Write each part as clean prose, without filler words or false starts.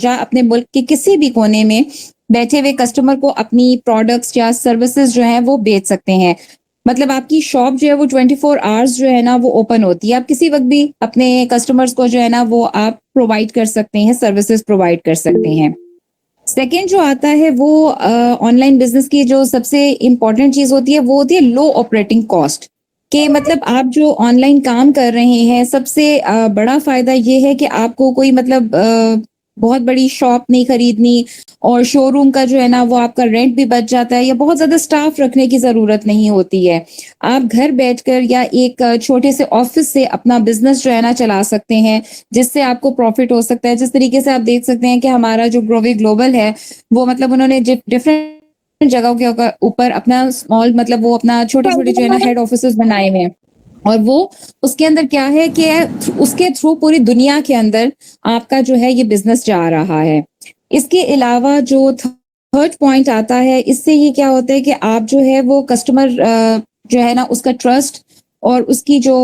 या अपने मुल्क के किसी भी कोने में बैठे हुए कस्टमर को अपनी प्रोडक्ट्स या सर्विसेज जो है वो बेच सकते हैं। मतलब आपकी शॉप जो है वो 24 आवर्स जो है ना वो ओपन होती है। आप किसी वक्त भी अपने कस्टमर्स को जो है ना वो आप प्रोवाइड कर सकते हैं, सर्विसेज प्रोवाइड कर सकते हैं। सेकेंड जो आता है वो ऑनलाइन बिजनेस की जो सबसे इम्पोर्टेंट चीज होती है वो होती है लो ऑपरेटिंग कॉस्ट। कि मतलब आप जो ऑनलाइन काम कर रहे हैं, सबसे बड़ा फायदा ये है कि आपको कोई मतलब बहुत बड़ी शॉप नहीं खरीदनी, और शोरूम का जो है ना वो आपका रेंट भी बच जाता है, या बहुत ज्यादा स्टाफ रखने की जरूरत नहीं होती है। आप घर बैठकर या एक छोटे से ऑफिस से अपना बिजनेस जो है ना चला सकते हैं, जिससे आपको प्रॉफिट हो सकता है। जिस तरीके से आप देख सकते हैं कि हमारा जो ग्रोवी ग्लोबल है वो मतलब उन्होंने डिफरेंट जगहों के ऊपर अपना स्मॉल मतलब वो अपना छोटे छोटे जो है ना हेड ऑफिस बनाए हुए हैं, और वो उसके अंदर क्या है कि उसके थ्रू पूरी दुनिया के अंदर आपका जो है ये बिजनेस जा रहा है। इसके अलावा जो थर्ड पॉइंट आता है, इससे ये क्या होता है कि आप जो है वो कस्टमर जो है ना उसका ट्रस्ट और उसकी जो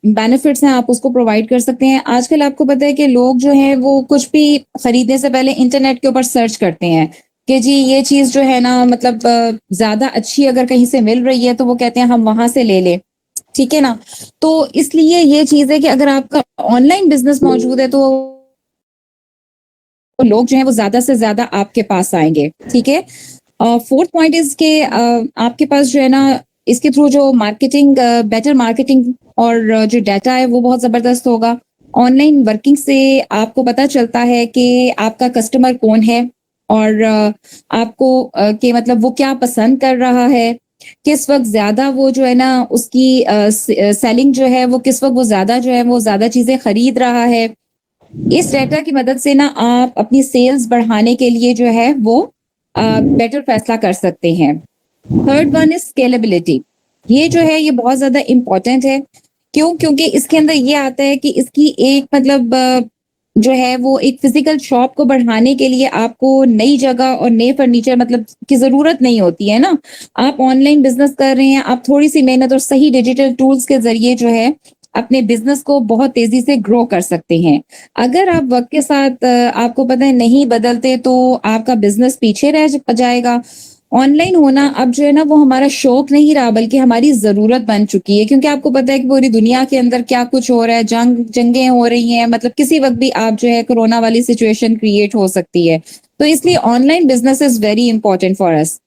बेनिफिट्स हैं आप उसको प्रोवाइड कर सकते हैं। आजकल आपको पता है कि लोग जो हैं वो कुछ भी खरीदने से पहले इंटरनेट के ऊपर सर्च करते हैं कि जी ये चीज जो है ना मतलब ज्यादा अच्छी अगर कहीं से मिल रही है तो वो कहते हैं हम वहां से ले लें। ठीक है ना। तो इसलिए ये चीज है कि अगर आपका ऑनलाइन बिजनेस मौजूद है तो लोग जो है वो ज्यादा से ज्यादा आपके पास आएंगे। ठीक है। फोर्थ पॉइंट इज के आपके पास जो है ना इसके थ्रू जो मार्केटिंग, बेटर मार्केटिंग और जो डाटा है वो बहुत जबरदस्त होगा। ऑनलाइन वर्किंग से आपको पता चलता है कि आपका कस्टमर कौन है, और आपको कि मतलब वो क्या पसंद कर रहा है, किस वक्त ज्यादा वो जो है ना उसकी सेलिंग जो है वो किस वक्त वो ज्यादा चीजें खरीद रहा है। इस डेटा की मदद से ना आप अपनी सेल्स बढ़ाने के लिए जो है वो बेटर फैसला कर सकते हैं। Third one is scalability. ये जो है ये बहुत ज्यादा इंपॉर्टेंट है। क्यों? क्योंकि इसके अंदर ये आता है कि इसकी एक मतलब जो है वो एक फिजिकल शॉप को बढ़ाने के लिए आपको नई जगह और नए फर्नीचर मतलब की जरूरत नहीं होती है ना। आप ऑनलाइन बिजनेस कर रहे हैं, आप थोड़ी सी मेहनत और सही डिजिटल टूल्स के जरिए जो है अपने बिजनेस को बहुत तेजी से ग्रो कर सकते हैं। अगर आप वक्त के साथ आपको पता है नहीं बदलते तो आपका बिजनेस पीछे रह जाएगा। ऑनलाइन होना अब जो है ना वो हमारा शौक नहीं रहा बल्कि हमारी जरूरत बन चुकी है, क्योंकि आपको पता है कि पूरी दुनिया के अंदर क्या कुछ हो रहा है, जंगें हो रही हैं, मतलब किसी वक्त भी आप जो है कोरोना वाली सिचुएशन क्रिएट हो सकती है। तो इसलिए online business is very important for us.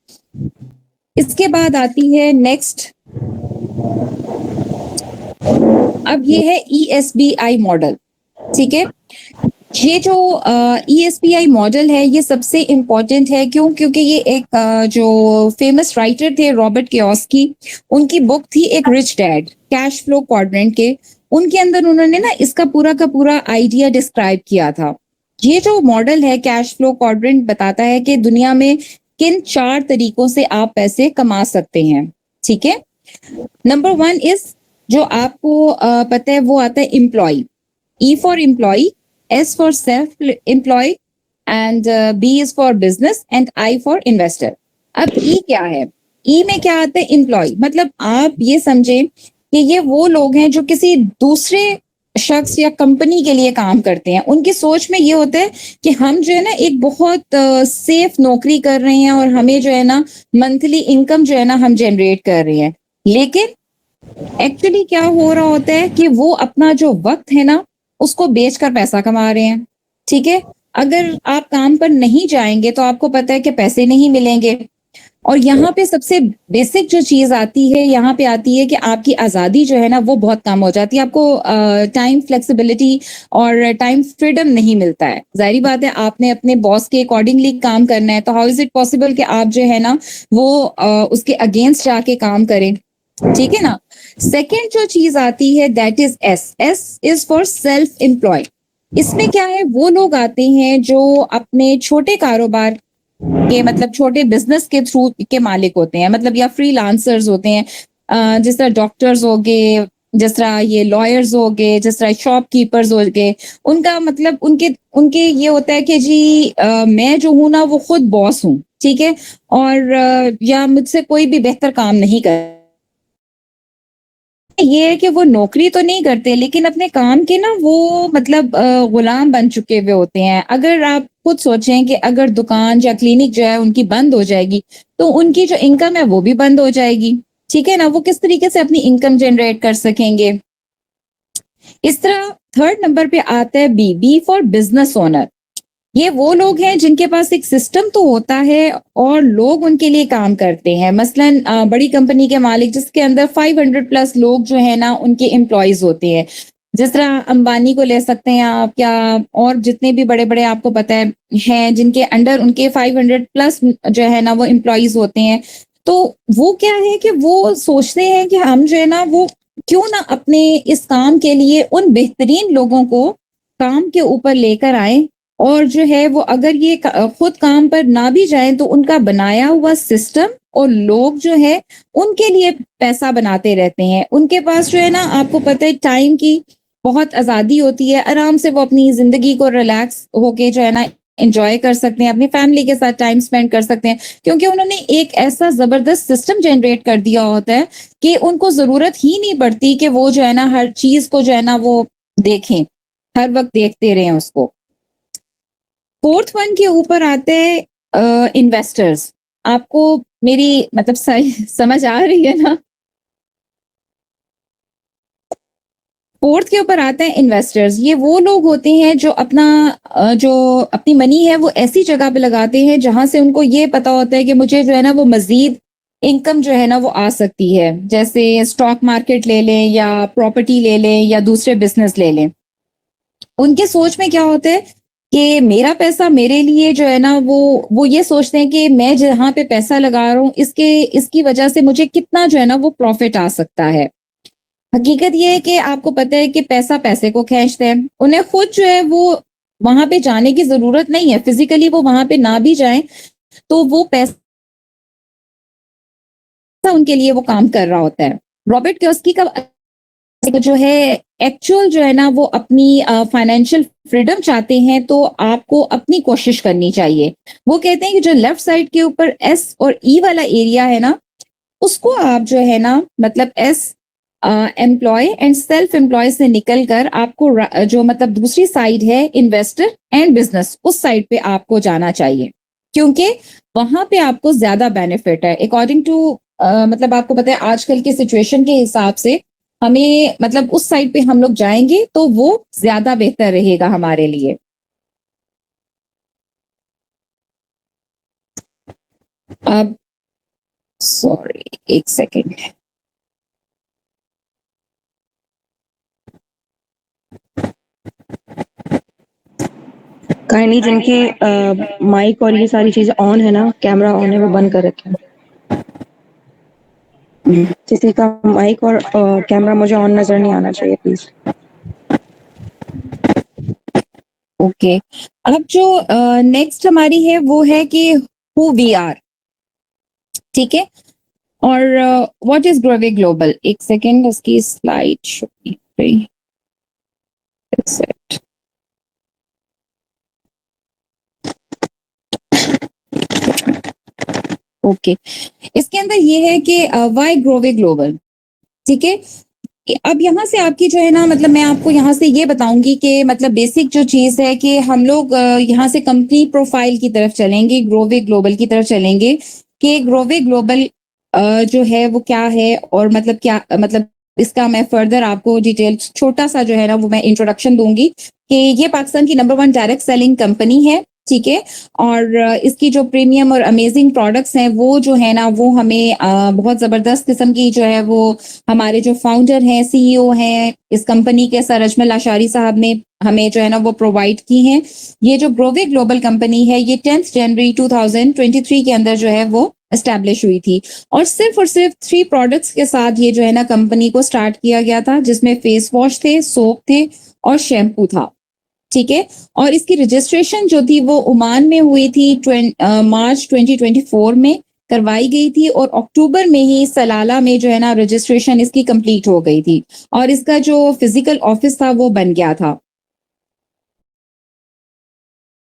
इसके बाद आती है नेक्स्ट, अब ये है ESBI मॉडल। ठीक है। ये जो ESBI मॉडल है ये सबसे इम्पोर्टेंट है। क्यों? क्योंकि ये एक जो फेमस राइटर थे रॉबर्ट कियोसाकी, उनकी बुक थी एक rich dad cash flow quadrant के, उनके अंदर उन्होंने ना इसका पूरा का पूरा आइडिया डिस्क्राइब किया था। ये जो मॉडल है कैश फ्लो क्वाड्रेंट बताता है कि दुनिया में किन 4 तरीकों से आप पैसे कमा सकते हैं। ठीक है। नंबर 1 इज जो आपको पता है वो आता है employ. E for employee, S for self-employed, and B is for business, and I for investor. अब E क्या है? E में क्या आता है? एम्प्लॉय। मतलब आप ये समझे कि ये वो लोग हैं जो किसी दूसरे शख्स या कंपनी के लिए काम करते हैं। उनकी सोच में ये होता है कि हम जो है ना एक बहुत सेफ नौकरी कर रहे हैं और हमें जो है ना मंथली इनकम जो है ना हम जनरेट कर रहे हैं। लेकिन एक्चुअली क्या हो रहा होता है कि वो अपना जो वक्त है ना उसको बेचकर पैसा कमा रहे हैं। ठीक है। अगर आप काम पर नहीं जाएंगे तो आपको पता है कि पैसे नहीं मिलेंगे। और यहाँ पे सबसे बेसिक जो चीज आती है यहाँ पे आती है कि आपकी आजादी जो है ना वो बहुत कम हो जाती है। आपको टाइम फ्लेक्सिबिलिटी और टाइम फ्रीडम नहीं मिलता है। जाहिर बात है आपने अपने बॉस के अकॉर्डिंगली काम करना है, तो हाउ इज इट पॉसिबल कि आप जो है ना वो उसके अगेंस्ट जाके काम करें। ठीक है ना। सेकेंड जो चीज आती है that is S is for self employ. इसमें क्या है, वो लोग आते हैं जो अपने छोटे कारोबार के मतलब छोटे बिजनेस के थ्रू के मालिक होते हैं, मतलब या फ्रीलांसर्स होते हैं। जिस तरह डॉक्टर्स हो गए, जिस तरह ये लॉयर्स हो गए, जिस तरह शॉपकीपर्स हो गए। उनका मतलब उनके उनके ये होता है कि जी मैं जो हूं ना वो खुद बॉस हूँ। ठीक है। और या मुझसे कोई भी बेहतर काम नहीं कर ये है कि वो नौकरी तो नहीं करते लेकिन अपने काम के ना वो मतलब गुलाम बन चुके हुए होते हैं। अगर आप खुद सोचें कि अगर दुकान या क्लिनिक जो है उनकी बंद हो जाएगी तो उनकी जो इनकम है वो भी बंद हो जाएगी। ठीक है ना, वो किस तरीके से अपनी इनकम जनरेट कर सकेंगे। इस तरह थर्ड नंबर पे आता है बी फॉर बिजनेस ओनर। ये वो लोग हैं जिनके पास एक सिस्टम तो होता है और लोग उनके लिए काम करते हैं। मसलन बड़ी कंपनी के मालिक जिसके अंदर 500 प्लस लोग जो है ना उनके एम्प्लॉयज होते हैं। जिस तरह अंबानी को ले सकते हैं आप, या और जितने भी बड़े बड़े आपको पता है हैं जिनके अंडर उनके 500 प्लस जो है ना वो एम्प्लॉयज होते हैं। तो वो क्या है कि वो सोचते हैं कि हम जो है ना वो क्यों ना अपने इस काम के लिए उन बेहतरीन लोगों को काम के ऊपर लेकर आए, और जो है वो अगर ये खुद काम पर ना भी जाए तो उनका बनाया हुआ सिस्टम और लोग जो है उनके लिए पैसा बनाते रहते हैं। उनके पास जो है ना आपको पता है टाइम की बहुत आज़ादी होती है, आराम से वो अपनी ज़िंदगी को रिलैक्स होके जो है ना एंजॉय कर सकते हैं, अपनी फैमिली के साथ टाइम स्पेंड कर सकते हैं, क्योंकि उन्होंने एक ऐसा ज़बरदस्त सिस्टम जनरेट कर दिया होता है कि उनको ज़रूरत ही नहीं पड़ती कि वो जो है ना हर चीज़ को जो है ना वो देखें, हर वक्त देखते रहें उसको। फोर्थ वन के ऊपर आते हैं इन्वेस्टर्स। आपको मेरी मतलब सही समझ आ रही है ना। फोर्थ के ऊपर आते हैं इन्वेस्टर्स। ये वो लोग होते हैं जो अपना जो अपनी मनी है वो ऐसी जगह पे लगाते हैं जहां से उनको ये पता होता है कि मुझे जो है ना वो मजीद इनकम जो है ना वो आ सकती है। जैसे स्टॉक मार्केट ले लें या प्रॉपर्टी ले लें या दूसरे बिजनेस ले लें। उनके सोच में क्या होता है कि मेरा पैसा मेरे लिए जो है ना वो ये सोचते हैं कि मैं जहाँ पे पैसा लगा रहा हूँ इसके इसकी वजह से मुझे कितना जो है ना वो प्रॉफिट आ सकता है। हकीकत ये है कि आपको पता है कि पैसा पैसे को खींचता है। उन्हें खुद जो है वो वहां पे जाने की जरूरत नहीं है, फिजिकली वो वहां पे ना भी जाए तो वो पैसा उनके लिए वो काम कर रहा होता है। रॉबर्ट कियोस्की का जो है एक्चुअल जो है ना वो अपनी फाइनेंशियल फ्रीडम चाहते हैं तो आपको अपनी कोशिश करनी चाहिए। वो कहते हैं कि जो लेफ्ट साइड के ऊपर एस और ई वाला एरिया है ना उसको आप जो है ना मतलब S employ and self employ से निकल कर आपको जो मतलब दूसरी साइड है इन्वेस्टर एंड बिजनेस, उस साइड पे आपको जाना चाहिए, क्योंकि वहां पे आपको ज्यादा बेनिफिट है अकॉर्डिंग टू मतलब आपको पता है आजकल के सिचुएशन के हिसाब से हमें मतलब उस साइड पे हम लोग जाएंगे तो वो ज्यादा बेहतर रहेगा हमारे लिए। अब सॉरी एक सेकेंड। काइंडली जिनके माइक और ये सारी चीजें ऑन है ना, कैमरा ऑन है, वो बंद कर रखें। किसी का माइक और कैमरा मुझे ऑन नजर नहीं आना चाहिए प्लीज। ओके, अब जो नेक्स्ट हमारी है वो है कि हु वी आर। ठीक है, और व्हाट इज ग्रोवे ग्लोबल। एक सेकेंड, इसकी स्लाइड शो ओके। इसके अंदर ये है कि वाई ग्रोवे ग्लोबल। ठीक है, अब यहाँ से आपकी जो है ना मतलब मैं आपको यहाँ से ये बताऊंगी कि मतलब बेसिक जो चीज है कि हम लोग यहाँ से कंपनी प्रोफाइल की तरफ चलेंगे, ग्रोवे ग्लोबल की तरफ चलेंगे कि ग्रोवे ग्लोबल जो है वो क्या है, और मतलब क्या मतलब इसका मैं फर्दर आपको डिटेल छोटा सा जो है ना वो मैं इंट्रोडक्शन दूंगी कि ये पाकिस्तान की नंबर 1 डायरेक्ट सेलिंग कंपनी है। ठीक है, और इसकी जो प्रीमियम और अमेजिंग प्रोडक्ट्स हैं वो जो है ना वो हमें बहुत जबरदस्त किस्म की जो है वो हमारे जो फाउंडर हैं सीईओ हैं इस कंपनी के सर अजमल आशारी साहब ने हमें जो है ना वो प्रोवाइड की हैं। ये जो ग्रोवे ग्लोबल कंपनी है ये 10 जनवरी 2023 के अंदर जो है वो एस्टेब्लिश हुई थी, और सिर्फ 3 प्रोडक्ट्स के साथ ये जो है ना कंपनी को स्टार्ट किया गया था, जिसमें फेस वॉश थे, सोप थे और शैम्पू था। ठीक है, और इसकी रजिस्ट्रेशन जो थी वो ओमान में हुई थी मार्च 2024 में करवाई गई थी, और अक्टूबर में ही सलाला में जो है ना रजिस्ट्रेशन इसकी कंप्लीट हो गई थी, और इसका जो फिजिकल ऑफिस था वो बन गया था।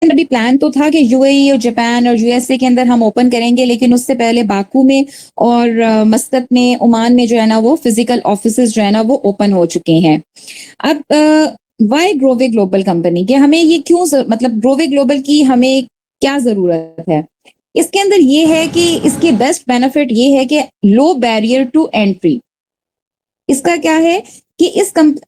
अंदर भी प्लान तो था कि यूएई और जापान और यूएसए के अंदर हम ओपन करेंगे, लेकिन उससे पहले बाकू में और मस्कत में, ओमान में जो है ना वो फिजिकल ऑफिसेज जो है ना वो ओपन हो चुके हैं। अब वाई ग्रोवे ग्लोबल कंपनी के हमें ये क्यों मतलब ग्रोवे ग्लोबल की हमें क्या जरूरत है? इसके अंदर ये है कि इसके बेस्ट बेनिफिट ये है कि लो बैरियर टू एंट्री। इसका क्या है कि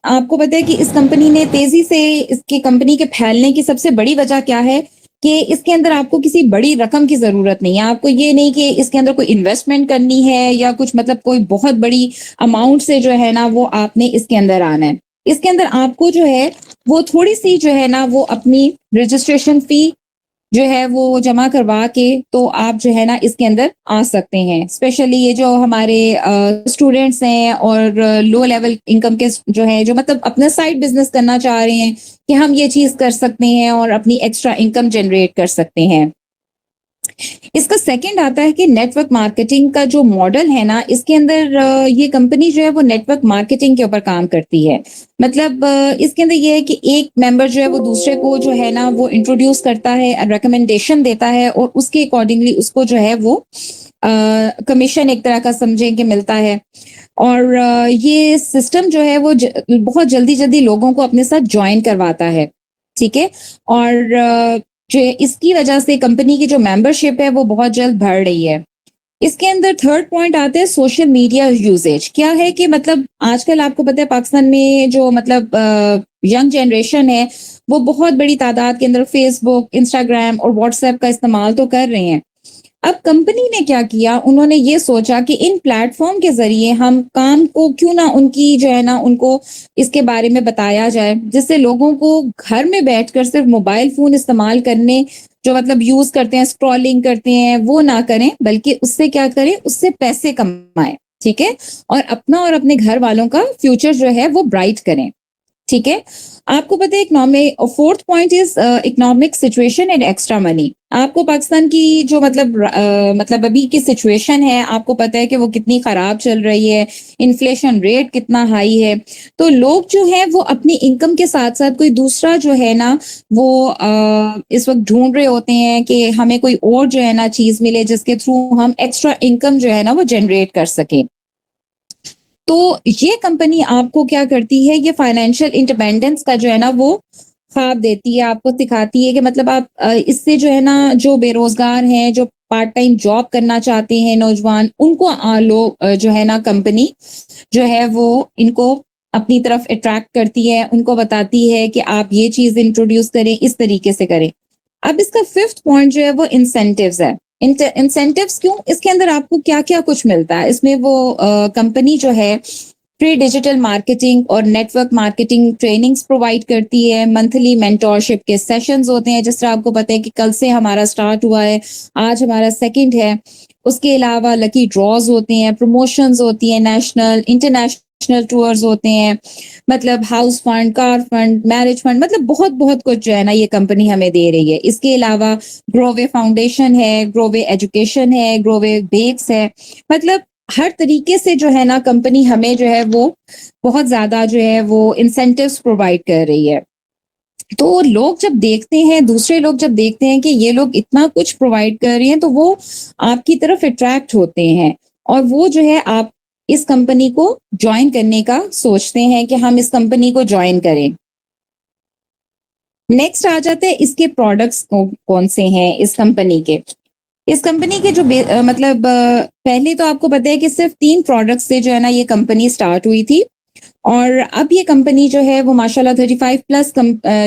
आपको पता है कि इस कंपनी ने तेजी से, इसकी कंपनी के फैलने की सबसे बड़ी वजह क्या है कि इसके अंदर आपको किसी बड़ी रकम की जरूरत नहीं है। आपको ये नहीं कि इसके अंदर कोई इन्वेस्टमेंट करनी है या कुछ, मतलब कोई बहुत बड़ी अमाउंट से जो है ना वो आपने इसके अंदर आना है। इसके अंदर आपको जो है वो थोड़ी सी जो है ना वो अपनी रजिस्ट्रेशन फी जो है वो जमा करवा के तो आप जो है ना इसके अंदर आ सकते हैं। स्पेशली ये जो हमारे स्टूडेंट्स हैं और लो लेवल इनकम के जो है, जो मतलब अपना साइड बिजनेस करना चाह रहे हैं कि हम ये चीज कर सकते हैं और अपनी एक्स्ट्रा इनकम जनरेट कर सकते हैं। इसका सेकंड आता है कि नेटवर्क मार्केटिंग का जो मॉडल है ना, इसके अंदर ये कंपनी जो है वो नेटवर्क मार्केटिंग के ऊपर काम करती है। मतलब इसके अंदर ये है कि एक मेंबर जो है वो दूसरे को जो है ना वो इंट्रोड्यूस करता है, रिकमेंडेशन देता है और उसके अकॉर्डिंगली उसको जो है वो कमीशन एक तरह का समझें कि मिलता है। और ये सिस्टम जो है वो बहुत जल्दी जल्दी लोगों को अपने साथ ज्वाइन करवाता है। ठीक है। और जो इसकी वजह से कंपनी की जो मेंबरशिप है वो बहुत जल्द बढ़ रही है। इसके अंदर थर्ड पॉइंट आते हैं सोशल मीडिया यूजेज। क्या है कि मतलब आजकल आपको पता है पाकिस्तान में जो मतलब यंग जनरेशन है वो बहुत बड़ी तादाद के अंदर फेसबुक, इंस्टाग्राम और व्हाट्सएप का इस्तेमाल तो कर रहे हैं। अब कंपनी ने क्या किया, उन्होंने ये सोचा कि इन प्लेटफॉर्म के जरिए हम काम को क्यों ना उनकी जो है ना उनको इसके बारे में बताया जाए, जिससे लोगों को घर में बैठकर सिर्फ मोबाइल फोन इस्तेमाल करने, जो मतलब यूज करते हैं, स्क्रॉलिंग करते हैं, वो ना करें, बल्कि उससे क्या करें, उससे पैसे कमाएं। ठीक है। और अपना और अपने घर वालों का फ्यूचर जो है वो ब्राइट करें। ठीक है। आपको पता है economic, fourth point is economic situation and extra money. आपको पाकिस्तान की जो मतलब अभी की सिचुएशन है, आपको पता है कि वो कितनी खराब चल रही है, इन्फ्लेशन रेट कितना हाई है। तो लोग जो है वो अपनी इनकम के साथ साथ कोई दूसरा जो है ना वो इस वक्त ढूंढ रहे होते हैं कि हमें कोई और जो है ना चीज मिले जिसके थ्रू हम एक्स्ट्रा इनकम जो है ना वो जनरेट कर सके। तो ये कंपनी आपको क्या करती है, ये फाइनेंशियल इंडिपेंडेंस का जो है ना वो ख्वाब देती है, आपको सिखाती है कि मतलब आप इससे जो है ना जो बेरोजगार हैं, जो पार्ट टाइम जॉब करना चाहते हैं नौजवान, उनको जो है ना कंपनी जो है वो इनको अपनी तरफ अट्रैक्ट करती है, उनको बताती है कि आप ये चीज इंट्रोड्यूस करें, इस तरीके से करें। अब इसका फिफ्थ पॉइंट जो है वो इंसेंटिव्स है। इंसेंटिव्स क्यों? इसके अंदर आपको क्या क्या कुछ मिलता है इसमें, वो कंपनी जो है फ्री डिजिटल मार्केटिंग और नेटवर्क मार्केटिंग ट्रेनिंग्स प्रोवाइड करती है। मंथली मेंटोरशिप के सेशंस होते हैं, जिस तरह आपको पता है कि कल से हमारा स्टार्ट हुआ है, आज हमारा सेकंड है। उसके अलावा लकी ड्रॉज होते हैं, प्रमोशंस होती हैं, नेशनल इंटरनेशनल टूर्स होते हैं, मतलब house fund, car fund, marriage fund, मतलब बहुत बहुत कुछ जो है ना ये कंपनी हमें दे रही है। इसके अलावा ग्रोवे फाउंडेशन है, ग्रोवे एजुकेशन है, ग्रोवे बेक्स है। मतलब हर तरीके से जो है ना कंपनी हमें जो है वो बहुत ज्यादा जो है वो इंसेंटिव्स प्रोवाइड कर रही है। तो लोग जब देखते हैं, दूसरे लोग जब देखते हैं कि ये लोग इतना कुछ प्रोवाइड कर रहे हैं, तो वो आपकी तरफ अट्रैक्ट होते हैं और वो जो है आप इस कंपनी को ज्वाइन करने का सोचते हैं कि हम इस कंपनी को ज्वाइन करें। नेक्स्ट आ जाते हैं इसके प्रोडक्ट्स कौन से हैं इस कंपनी के। इस कंपनी के जो पहले तो आपको पता है कि सिर्फ 3 प्रोडक्ट्स से जो है ना ये कंपनी स्टार्ट हुई थी और अब ये कंपनी जो है वो माशाल्लाह 35 प्लस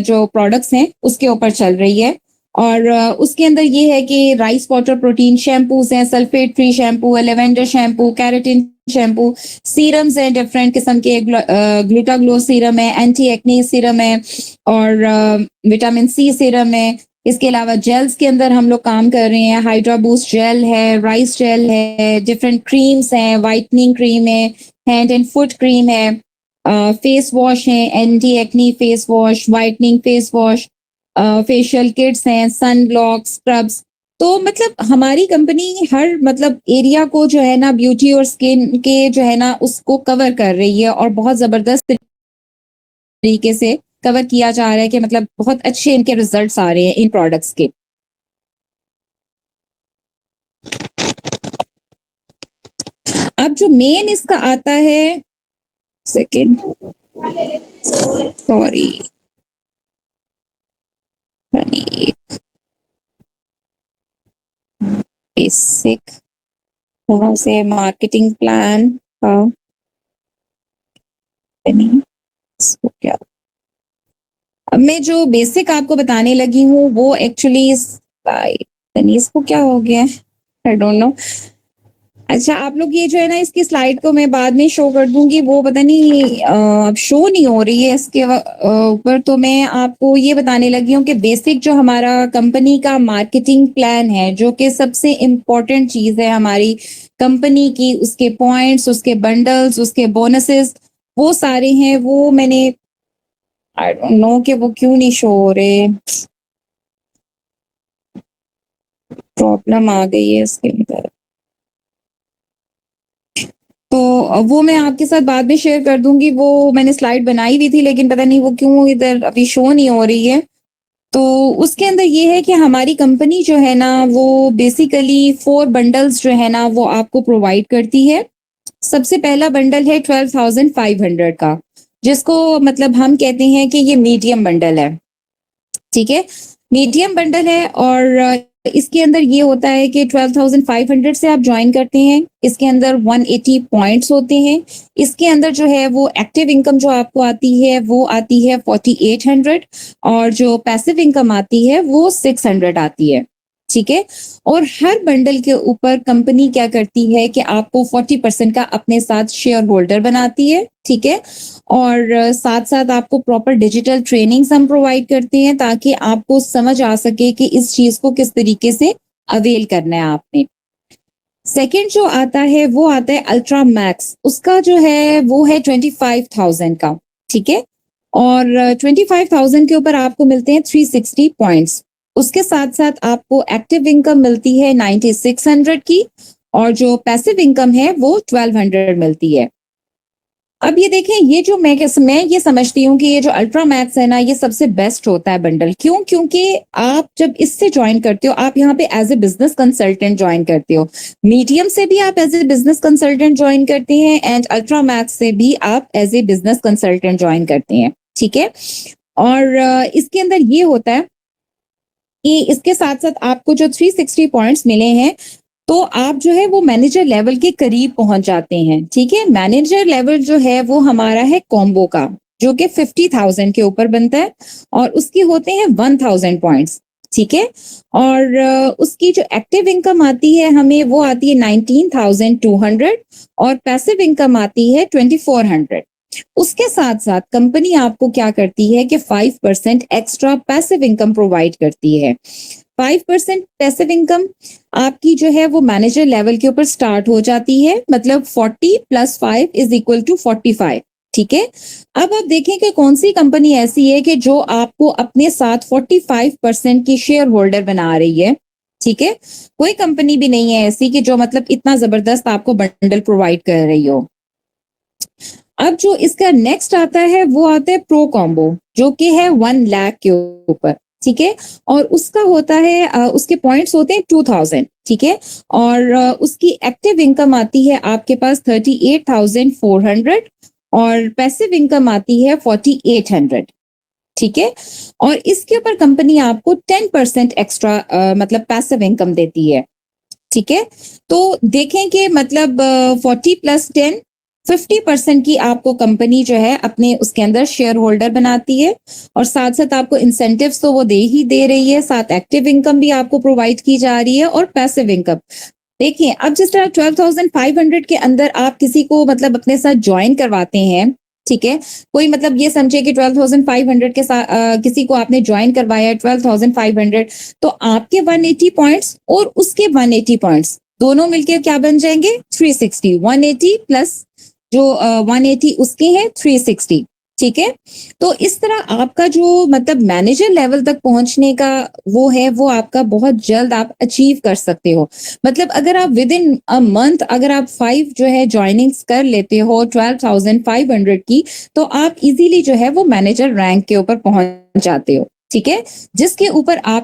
जो प्रोडक्ट्स हैं उसके ऊपर चल रही है। और उसके अंदर ये है कि राइस वाटर प्रोटीन शैम्पूज हैं, सल्फेट फ्री शैम्पू है, lavender shampoo, keratin shampoo, serums हैं, डिफरेंट किस्म के ग्लूटाग्लो सीरम है, एंटी एक्ने सीरम है और विटामिन सी सीरम है। इसके अलावा जेल्स के अंदर हम लोग काम कर रहे हैं, हाइड्रा बूस्ट जेल है, राइस जेल है, डिफरेंट क्रीम्स हैं, वाइटनिंग क्रीम है, हैंड एंड फुट क्रीम है, फेस वॉश है, anti acne face wash, whitening face wash, facial kits हैं, सन ब्लॉक, स्क्रब्स। तो मतलब हमारी कंपनी हर मतलब एरिया को जो है ना ब्यूटी और स्किन के जो है ना उसको कवर कर रही है और बहुत जबरदस्त तरीके से कवर किया जा रहा है कि मतलब बहुत अच्छे इनके रिजल्ट्स आ रहे हैं इन प्रोडक्ट्स के। अब जो मेन इसका आता है, सेकेंड, सॉरी, बेसिक वहां से मार्केटिंग प्लान का क्या, अब मैं जो बेसिक आपको बताने लगी हूँ वो एक्चुअली इसको क्या हो गया, आई डोंट नो। अच्छा, आप लोग ये जो है ना, इसकी स्लाइड को मैं बाद में शो कर दूंगी, वो पता नहीं अब शो नहीं हो रही है इसके ऊपर। तो मैं आपको ये बताने लगी हूँ कि बेसिक जो हमारा कंपनी का मार्केटिंग प्लान है, जो कि सबसे इम्पोर्टेंट चीज है हमारी कंपनी की, उसके पॉइंट्स, उसके बंडल्स, उसके बोनसेस, वो सारे हैं। वो मैंने, आई डोंट नो कि वो क्यों नहीं शो हो रहे, प्रॉब्लम आ गई है इसके अंदर। तो वो मैं आपके साथ बाद में शेयर कर दूंगी, वो मैंने स्लाइड बनाई हुई थी लेकिन पता नहीं वो क्यों इधर अभी शो नहीं हो रही है। तो उसके अंदर ये है कि हमारी कंपनी जो है ना, वो बेसिकली 4 बंडल्स जो है ना वो आपको प्रोवाइड करती है। सबसे पहला बंडल है 12,500 का, जिसको मतलब हम कहते हैं कि ये मीडियम बंडल है, ठीक है, मीडियम बंडल है। और इसके अंदर ये होता है कि 12,500 से आप ज्वाइन करते हैं, इसके अंदर 180 पॉइंट्स होते हैं। इसके अंदर जो है वो एक्टिव इनकम जो आपको आती है वो आती है 4,800, और जो पैसिव इनकम आती है वो 600 आती है, ठीक है। और हर बंडल के ऊपर कंपनी क्या करती है कि आपको 40% का अपने साथ शेयर होल्डर बनाती है, ठीक है। और साथ साथ आपको प्रॉपर डिजिटल ट्रेनिंग्स हम प्रोवाइड करते हैं ताकि आपको समझ आ सके कि इस चीज को किस तरीके से अवेल करना है आपने। सेकंड जो आता है वो आता है अल्ट्रा मैक्स, उसका जो है वो है 25,000 का, ठीक है। और 25,000 के ऊपर आपको मिलते हैं 360 पॉइंट्स। उसके साथ साथ आपको एक्टिव इनकम मिलती है 9,600 की, और जो पैसिव इनकम है वो 1,200 मिलती है। अब ये देखें, ये जो मैं ये समझती हूँ कि ये जो अल्ट्रा मैक्स है ना, ये सबसे बेस्ट होता है बंडल। क्यों? क्योंकि आप जब इससे ज्वाइन करते हो, आप यहाँ पे as a business consultant join करते हो। मीडियम से भी आप as a business consultant join करते हैं, एंड अल्ट्रा मैक्स से भी आप as a business consultant join करते हैं, ठीक है। और इसके अंदर ये होता है कि इसके साथ साथ आपको जो 360 पॉइंट्स मिले हैं, तो आप जो है वो मैनेजर लेवल के करीब पहुंच जाते हैं, ठीक है। मैनेजर लेवल जो है वो हमारा है कॉम्बो का, जो कि 50,000 के ऊपर बनता है, और उसकी होते हैं 1,000 पॉइंट्स, ठीक है। और उसकी जो एक्टिव इनकम आती है हमें, वो आती है 19,200, और पैसिव इनकम आती है 2,400। उसके साथ साथ कंपनी आपको क्या करती है कि 5% एक्स्ट्रा पैसिव इनकम प्रोवाइड करती है। 5% पैसिव इनकम आपकी जो है वो मैनेजर लेवल के ऊपर स्टार्ट हो जाती है, मतलब 40 + 5 = 45, ठीक है। अब आप देखें कि कौन सी कंपनी ऐसी है कि जो आपको अपने साथ 45% की शेयर होल्डर बना रही है, ठीक है। कोई कंपनी भी नहीं है ऐसी कि जो मतलब इतना जबरदस्त आपको बंडल प्रोवाइड कर रही हो। अब जो इसका नेक्स्ट आता है वो आता है प्रो कॉम्बो, जो कि है 1 लाख के ऊपर, ठीक है। और उसका होता है उसके पॉइंट्स होते हैं 2,000, ठीक है। और उसकी एक्टिव इनकम आती है आपके पास 38,400, और पैसिव इनकम आती है 4,800, ठीक है। और इसके ऊपर कंपनी आपको 10% एक्स्ट्रा मतलब पैसिव इनकम देती है, ठीक है। तो देखें कि मतलब 40 + 10, 50% की आपको कंपनी जो है अपने उसके अंदर शेयर होल्डर बनाती है, और साथ साथ आपको इंसेंटिव्स तो वो दे ही दे रही है, साथ एक्टिव इनकम भी आपको प्रोवाइड की जा रही है, और पैसिव इनकम। देखिए, अब जिस तरह 12,500 के अंदर आप किसी को मतलब अपने साथ ज्वाइन करवाते हैं, ठीक है। कोई मतलब ये समझे कि 12,500 के साथ किसी को आपने ज्वाइन करवाया 12,500, तो आपके 180 पॉइंट्स और उसके 180 पॉइंट्स दोनों मिलके क्या बन जाएंगे? 360। 180 प्लस जो 180 उसके हैं 360, ठीक है। तो इस तरह आपका जो मतलब मैनेजर लेवल तक पहुंचने का वो है, वो आपका बहुत जल्द आप अचीव कर सकते हो। मतलब अगर आप विद इन अ मंथ अगर आप 5 जो है जॉइनिंग्स कर लेते हो 12,500 की, तो आप इजीली जो है वो मैनेजर रैंक के ऊपर पहुंच जाते हो। ठीक है, जिसके ऊपर आप